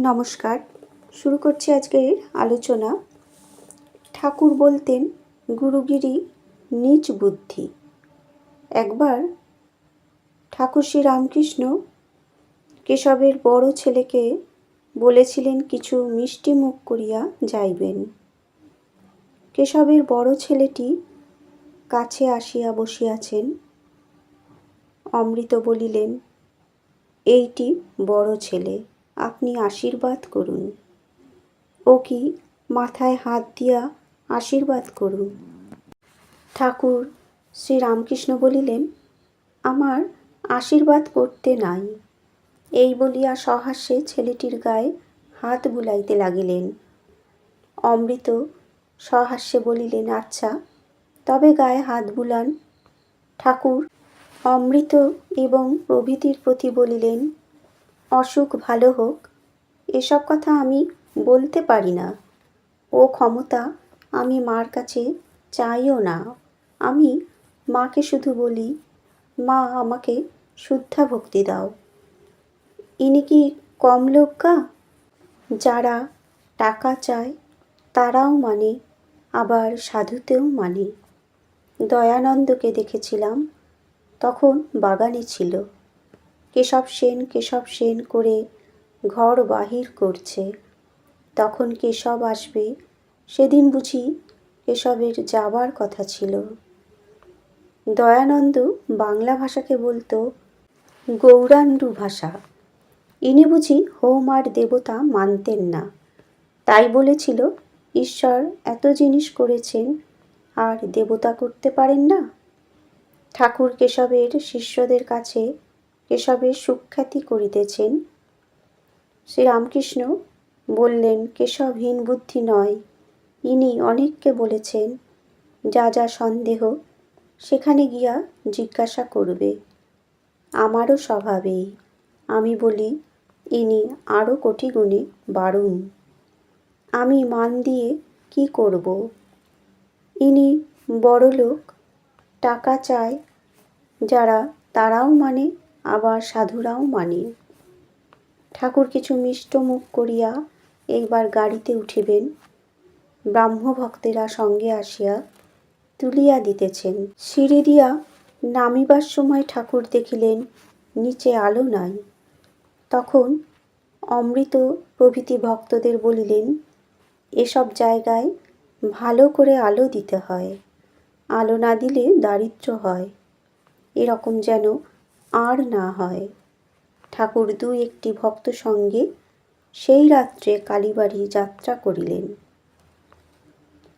নমস্কার। শুরু করছি আজকের আলোচনা। ঠাকুর বলতেন, গুরুগিরি নিজ বুদ্ধি। একবার ঠাকুর শ্রী রামকৃষ্ণ কেশবের বড় ছেলেকে বলেছিলেন কিছু মিষ্টি মুখ করিয়া যাইবেন। কেশবের বড় ছেলেটি কাছে আসিয়া বসিয়াছেন। অমৃত বলিলেন, এইটি বড় ছেলে, আপনি আশীর্বাদ করুন। ও কি, মাথায় হাত দিয়া আশীর্বাদ করুন। ঠাকুর শ্রী রামকৃষ্ণ বলিলেন, আমার আশীর্বাদ করতে নাই। এই বলিয়া সহাস্যে ছেলেটির গায়ে হাত বুলাইতে লাগিলেন। অমৃত সহাস্যে বলিলেন, আচ্ছা, তবে গায়ে হাত বুলান। ঠাকুর অমৃত এবং প্রভৃতির প্রতি বলিলেন, অসুখ ভালো হোক, এসব কথা আমি বলতে পারি না। ও ক্ষমতা আমি মার কাছে চাইও না। আমি মাকে শুধু বলি, মা আমাকে শুদ্ধা ভক্তি দাও। ইনি কি কম লোক গা? যারা টাকা চায় তারাও মানে, আবার সাধুতেও মানে। দয়ানন্দকে দেখেছিলাম, তখন বাগানে ছিল। কেশব সেন করে ঘর বাহির করছে। তখন কেশব আসবে, সেদিন বুঝি কেশবের যাবার কথা ছিল। দয়ানন্দ বাংলা ভাষাকে বলতো গৌরাণ্ডু ভাষা। ইনি বুঝি হোম আর দেবতা মানতেন না, তাই বলেছিল, ঈশ্বর এত জিনিস করেছেন আর দেবতা করতে পারেন না। ঠাকুর কেশবের শিষ্যদের কাছে কেশবের সুখ্যাতি করিতেছেন। শ্রীরামকৃষ্ণ বললেন, কেশব হীন বুদ্ধি নয়। ইনি অনেককে বলেছেন, যা যা সন্দেহ সেখানে গিয়া জিজ্ঞাসা করবে। আমারও স্বভাবেই আমি বলি, ইনি আরও কোটি গুণে বাড়ুন। আমি মান দিয়ে কি করব? ইনি বড়লোক, টাকা চায় যারা তারাও মানে, আবার সাধুরাও মানে। ঠাকুর কিছু মিষ্ট মুখ করিয়া এইবার গাড়িতে উঠিবেন। ব্রাহ্মভক্তেরা সঙ্গে আসিয়া তুলিয়া দিতেছেন। সিঁড়ি দিয়া নামিবার সময় ঠাকুর দেখিলেন নিচে আলো নাই। তখন অমৃত প্রভৃতি ভক্তদের বলিলেন, এসব জায়গায় ভালো করে আলো দিতে হয়, আলো না দিলে দারিদ্র্য হয়, এরকম যেন আর না হয়। ঠাকুর দুই একটি ভক্ত সঙ্গে সেই রাত্রে কালীবাড়ি যাত্রা করিলেন।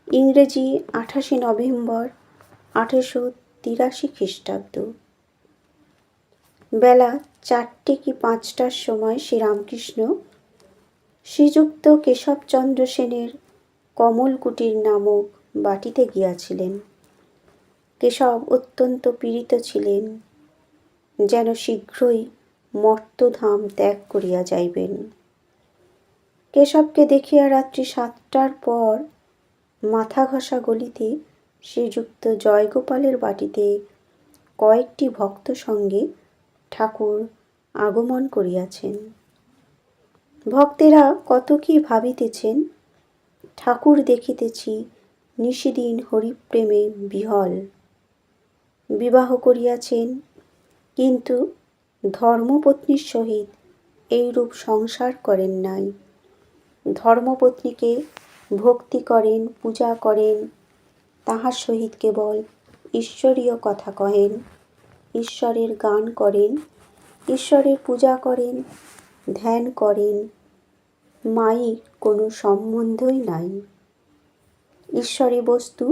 ইংরেজি 28 নভেম্বর 1883 খ্রিস্টাব্দ। বেলা 4টে কি 5টার সময় শ্রীরামকৃষ্ণ শ্রীযুক্ত কেশবচন্দ্র সেনের কমলকুটির নামক বাটিতে গিয়াছিলেন। কেশব অত্যন্ত পীড়িত ছিলেন, যেন শীঘ্রই মর্তধাম ত্যাগ করিয়া যাইবেন। কেশবকে দেখিয়া রাত্রি 7টার পর মাথা ঘষা গলিতে শ্রীযুক্ত জয়গোপালের বাটিতে কয়েকটি ভক্ত সঙ্গে ঠাকুর আগমন করিয়াছেন। ভক্তেরা কত কি ভাবিতেছেন। ঠাকুর দেখিতেছি নিশিদিন হরিপ্রেমে বিহল। বিবাহ করিয়াছেন, কিন্তু ধর্মপত্নীর সহিত এইরূপ সংসার করেন নাই। ধর্মপত্নীকে ভক্তি করেন, পূজা করেন, তাহার সহিত কেবল ঈশ্বরীয় কথা কহেন, ঈশ্বরের গান করেন, ঈশ্বরের পূজা করেন, ধ্যান করেন। মায়িক কোনো সম্বন্ধই নাই। ঈশ্বরী বস্তু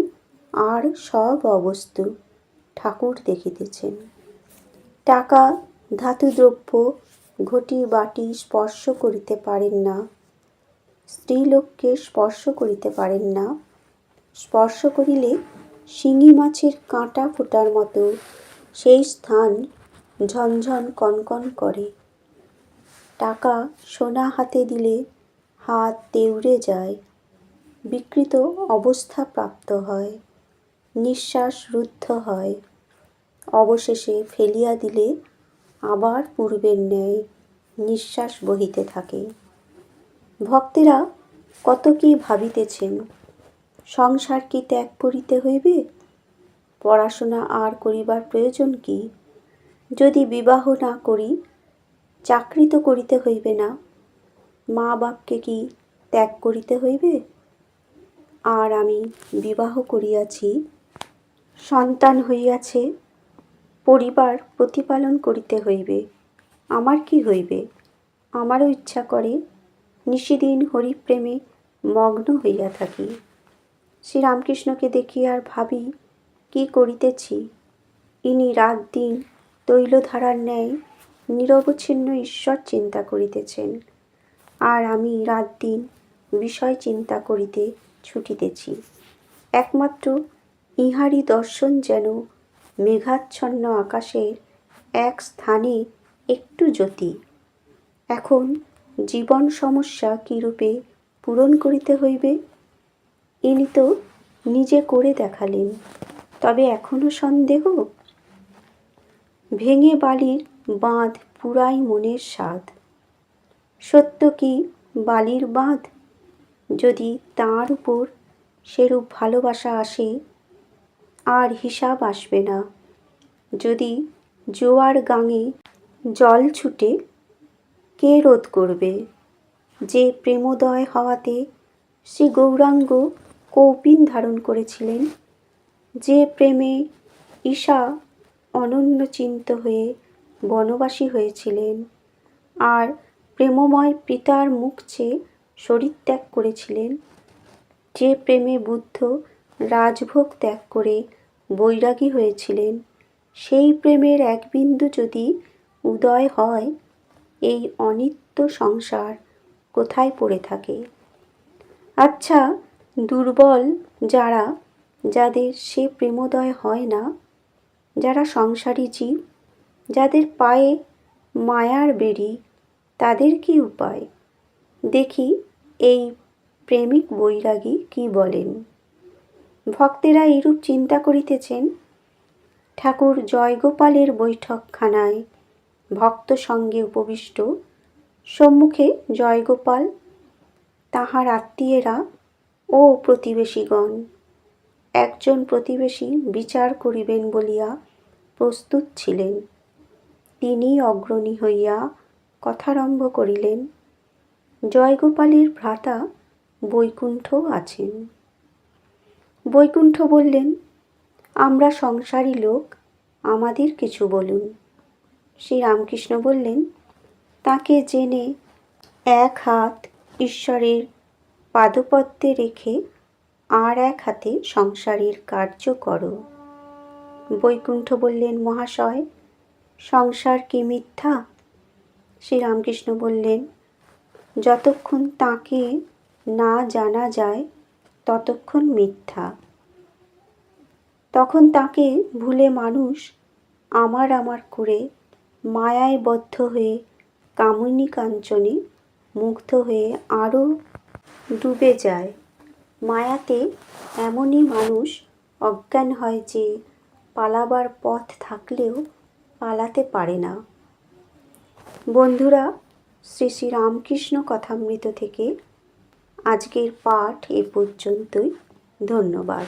আর সব অবস্তু ঠাকুর দেখিতেছেন। টাকা, ধাতুদ্রব্য, ঘটি বাটি স্পর্শ করিতে পারেন না। স্ত্রীলোককে স্পর্শ করিতে পারেন না। স্পর্শ করিলে শিঙি মাছের কাঁটা ফোটার মতো সেই স্থান ঝনঝন কনকন করে। টাকা সোনা হাতে দিলে হাত দেউড়ে যায়, বিকৃত অবস্থা প্রাপ্ত হয়, নিঃশ্বাস রুদ্ধ হয়, অবশেষে ফেলিয়া দিলে আবার পূর্বের ন্যায় নিঃশ্বাস বহিতে থাকে। ভক্তেরা কত কি ভাবিতেছেন। সংসার কি ত্যাগ করিতে হইবে? পড়াশোনা আর করিবার প্রয়োজন কি? যদি বিবাহ না করি, চাকরি তো করিতে হইবে না। মা বাপকে কি ত্যাগ করিতে হইবে? আর আমি বিবাহ করিয়াছি, সন্তান হইয়াছে, পরিবার প্রতিপালন করিতে হইবে। আমার কি হইবে? আমারও ইচ্ছা করে নিশিদিন হরিপ্রেমে মগ্ন হইয়া থাকি। শ্রীরামকৃষ্ণকে দেখি আর ভাবি, কি করিতেছি। ইনি রাত দিন তৈলধারার ন্যায় নিরবচ্ছিন্ন ঈশ্বর চিন্তা করিতেছেন, আর আমি রাত দিন বিষয় চিন্তা করিতে ছুটিতেছি। একমাত্র ইহারই দর্শন যেন মেঘাচ্ছন্ন আকাশের এক স্থানে একটু জ্যোতি। এখন জীবন সমস্যা কিরূপে পূরণ করিতে হইবে, ইনি তো নিজে করে দেখালেন, তবে এখনো সন্দেহ? ভেঙে বালির বাঁধ পুরাই মনের স্বাদ। সত্য কি বালির বাঁধ? যদি তাঁর উপর সেরূপ ভালোবাসা আসে, আর হিসাব আসবে না। যদি জোয়ার গাঙে জল ছুটে, কে রোধ করবে? যে প্রেমোদয় হওয়াতে শ্রী গৌরাঙ্গ কৌপিন ধারণ করেছিলেন, যে প্রেমে ঈশা অনন্যচিন্ত হয়ে বনবাসী হয়েছিলেন, আর প্রেমময় পিতার মুখ চেয়ে শরীর ত্যাগ করেছিলেন, যে প্রেমে বুদ্ধ রাজভোগ ত্যাগ করে বৈরাগী হয়েছিলেন, সেই প্রেমের এক বিন্দু যদি উদয় হয়, এই অনিত্য সংসার কোথায় পড়ে থাকে? আচ্ছা, দুর্বল যারা, যাদের সে প্রেমোদয় হয় না, যারা সংসারী জীব, যাদের পায়ে মায়ার বেড়ি, তাদের কি উপায়? দেখি এই প্রেমিক বৈরাগী কি বলেন। ভক্তেরা এইরূপ চিন্তা করিতেছেন। ঠাকুর জয়গোপালের বৈঠকখানায় ভক্ত সঙ্গে উপবিষ্ট, সম্মুখে জয়গোপাল, তাহার আত্মীয়েরা ও প্রতিবেশীগণ। একজন প্রতিবেশী বিচার করিবেন বলিয়া প্রস্তুত ছিলেন। তিনি অগ্রণী হইয়া কথারম্ভ করিলেন। জয়গোপালের ভ্রাতা বৈকুণ্ঠ আছেন। বৈকুণ্ঠ বললেন, আমরা সংসারী লোক, আমাদের কিছু বলুন। শ্রীরামকৃষ্ণ বললেন, তাকে জেনে এক হাত ঈশ্বরের পাদপদ্মে রেখে আর এক হাতে সংসারের কার্য করো। বৈকুণ্ঠ বললেন, মহাশয়, সংসার কি মিথ্যা? শ্রীরামকৃষ্ণ বললেন, যতক্ষণ তাকে না জানা যায় ততক্ষণ মিথ্যা। তখন তাকে ভুলে মানুষ আমার আমার করে মায়ায় বদ্ধ হয়ে কামিনী কাঞ্চনে মুগ্ধ হয়ে আরও ডুবে যায়। মায়াতে এমনই মানুষ অজ্ঞান হয় যে পালাবার পথ থাকলেও পালাতে পারে না। বন্ধুরা, শ্রী শ্রী রামকৃষ্ণ কথামৃত থেকে আজকের পাঠ এ পর্যন্তই। ধন্যবাদ।